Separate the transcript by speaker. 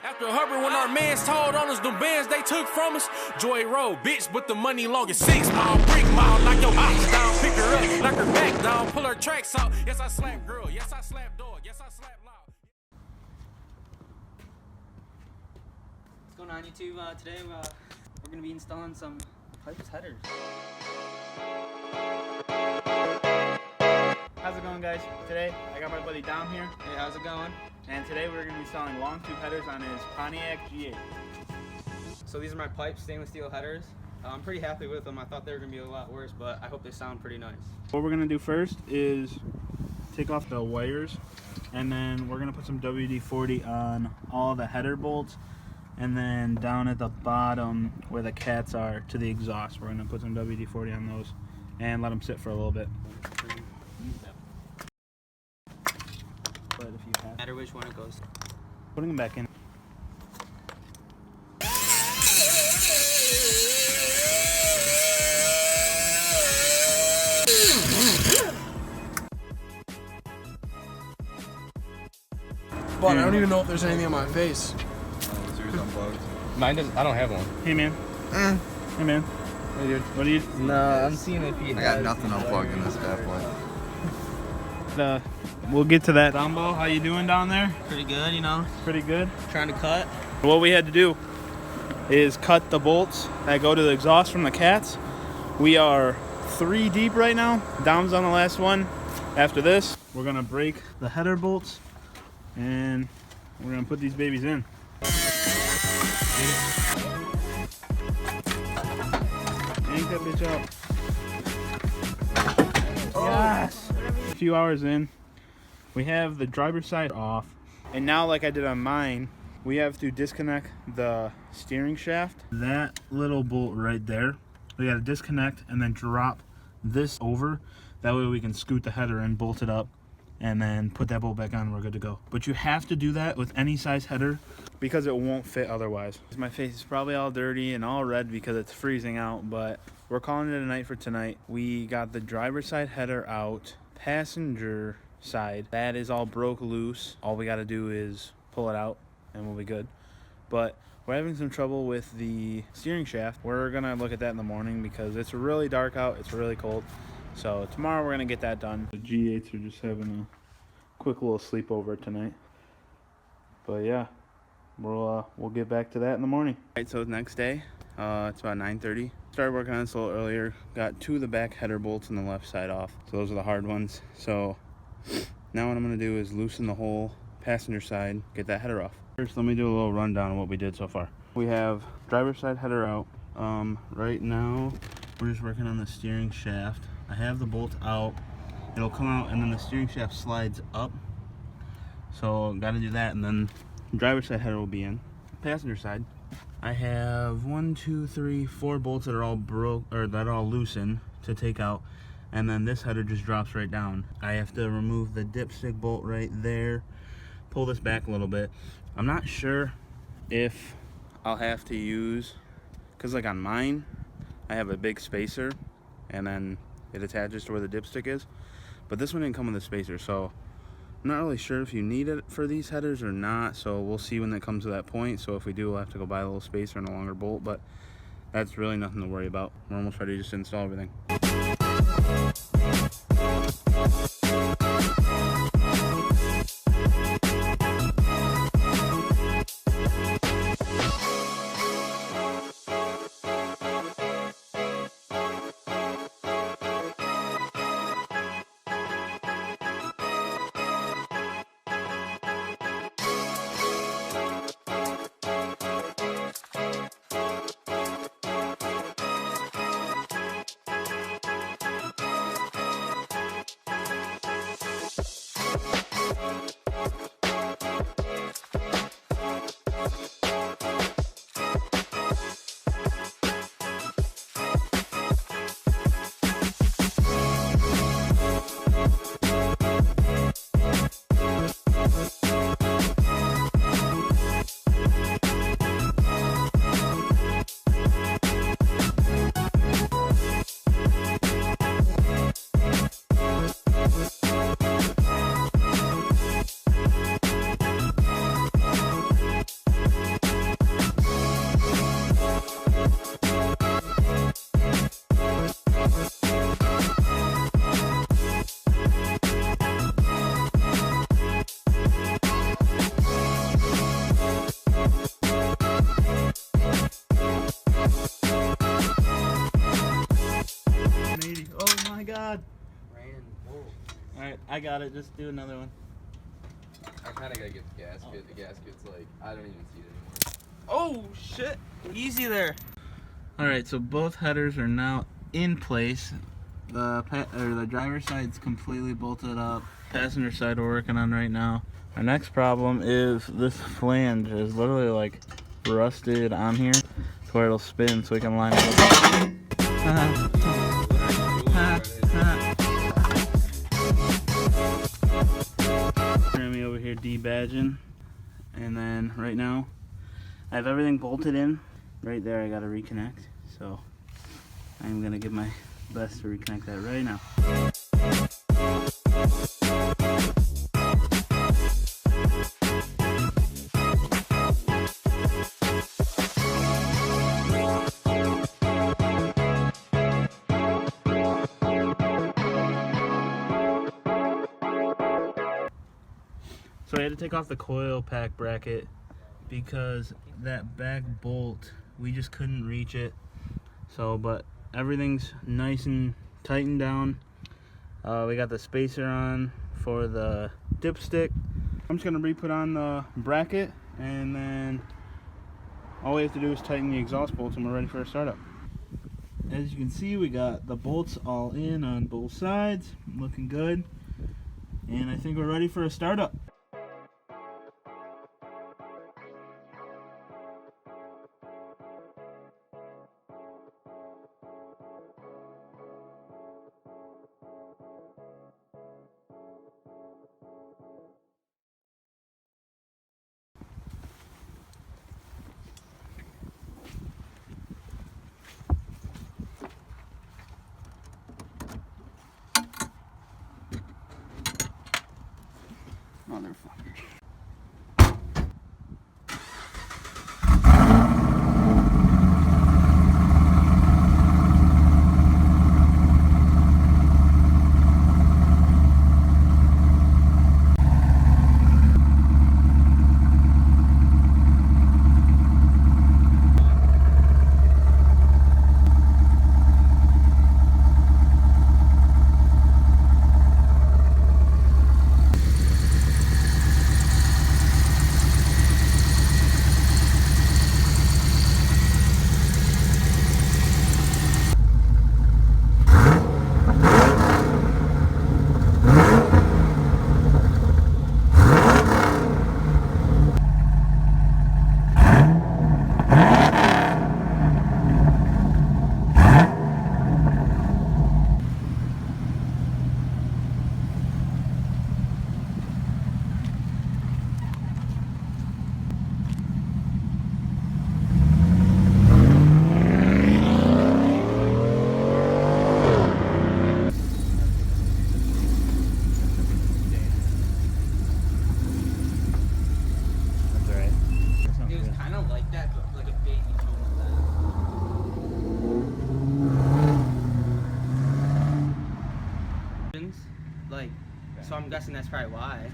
Speaker 1: After Hubbard, when our mans told on us, the bands they took from us. Joy Road, bitch, with the money long as 6 mile, brick mile, knock your ox down, pick her up, knock her back down, pull her tracks out. Yes, I slap girl, yes, I slap dog, yes, I slap loud.
Speaker 2: What's going on YouTube? Today we're going to be installing some Pypes headers.
Speaker 3: How's it going, guys? Today I got my buddy Dom here.
Speaker 2: Hey, how's it going?
Speaker 3: And today we're going to be installing Longtube headers on his Pontiac G8.
Speaker 2: So these are my Pypes stainless steel headers. I'm pretty happy with them. I thought they were going to be a lot worse, but I hope they sound pretty nice.
Speaker 3: What we're going to do first is take off the wires, and then we're going to put some WD-40 on all the header bolts, and then down at the bottom where the cats are to the exhaust, we're going to put some WD-40 on those and let them sit for a little bit. But if you have,
Speaker 2: No matter which one it goes.
Speaker 3: putting them back in.
Speaker 4: But I don't even know if there's anything on my face.
Speaker 5: Oh, yours unplugged?
Speaker 6: Mine doesn't. I don't have one.
Speaker 3: Hey man. Hey man.
Speaker 6: Hey dude.
Speaker 3: What do you?
Speaker 2: No, I'm seeing if he
Speaker 5: I got nothing unplugged in this bad boy.
Speaker 3: We'll get to that. Dumbo, how you doing down there?
Speaker 2: pretty good, you know.
Speaker 3: Pretty good.
Speaker 2: Trying to cut.
Speaker 3: What we had to do is cut the bolts that go to the exhaust from the cats. We are 3 deep right now. Dom's on the last one. After this, we're gonna break the header bolts and we're gonna put these babies in. Yank that bitch out. Yes! A few hours in, we have the driver's side off. And now, like I did on mine, we have to disconnect the steering shaft. That little bolt right there, we gotta disconnect and then drop this over. That way we can scoot the header and bolt it up and then put that bolt back on and we're good to go. But you have to do that with any size header because it won't fit otherwise. My face is probably all dirty and all red because it's freezing out, but we're calling it a night for tonight. We got the driver's side header out, passenger side, that is all broke loose. All we got to do is pull it out and we'll be good. But we're having some trouble with the steering shaft. We're gonna look at that in the morning because it's really dark out, it's really cold. So tomorrow we're gonna get that done. The G8s are just having a quick little sleepover tonight. But yeah, we'll get back to that in the morning. Alright, so the next day, it's about 9:30. Started working on this a little earlier. Got 2 of the back header bolts on the left side off. So those are the hard ones. So now what I'm gonna do is loosen the whole passenger side, get that header off. First, let me do a little rundown of what we did so far. We have driver's side header out. Right now, we're just working on the steering shaft. I have the bolt out. It'll come out and then the steering shaft slides up. So gotta do that, and then driver's side header will be in. Passenger side, I have 4 bolts that are all broke or that are all loosened to take out, and then this header just drops right down. I have to remove the dipstick bolt right there, pull this back a little bit. I'm not sure if I'll have to use, because like on mine I have a big spacer and then it attaches to where the dipstick is, but this one didn't come with a spacer, so I'm not really sure if you need it for these headers or not. So we'll see when it comes to that point. So if we do, we'll have to go buy a little spacer and a longer bolt, but that's really nothing to worry about. We're almost ready to just install everything. I got it. Just do another one.
Speaker 5: I kind of gotta get the gasket. The gasket's like, I don't even see it anymore.
Speaker 2: Oh shit! Easy there.
Speaker 3: All right, so both headers are now in place. The driver's side's completely bolted up. Passenger side we're working on right now. Our next problem is this flange is literally like rusted on here to where it'll spin so we can line it up. Venemy over here debadging, and then right now I have everything bolted in. Right there I gotta reconnect, so I'm gonna give my best to reconnect that right now. So I had to take off the coil pack bracket because that back bolt, we just couldn't reach it. So, but everything's nice and tightened down. We got the spacer on for the dipstick. I'm just gonna re-put on the bracket, and then all we have to do is tighten the exhaust bolts and we're ready for a startup. As you can see, we got the bolts all in on both sides, looking good. And I think we're ready for a startup. Motherfucker.
Speaker 2: So I'm guessing that's probably why.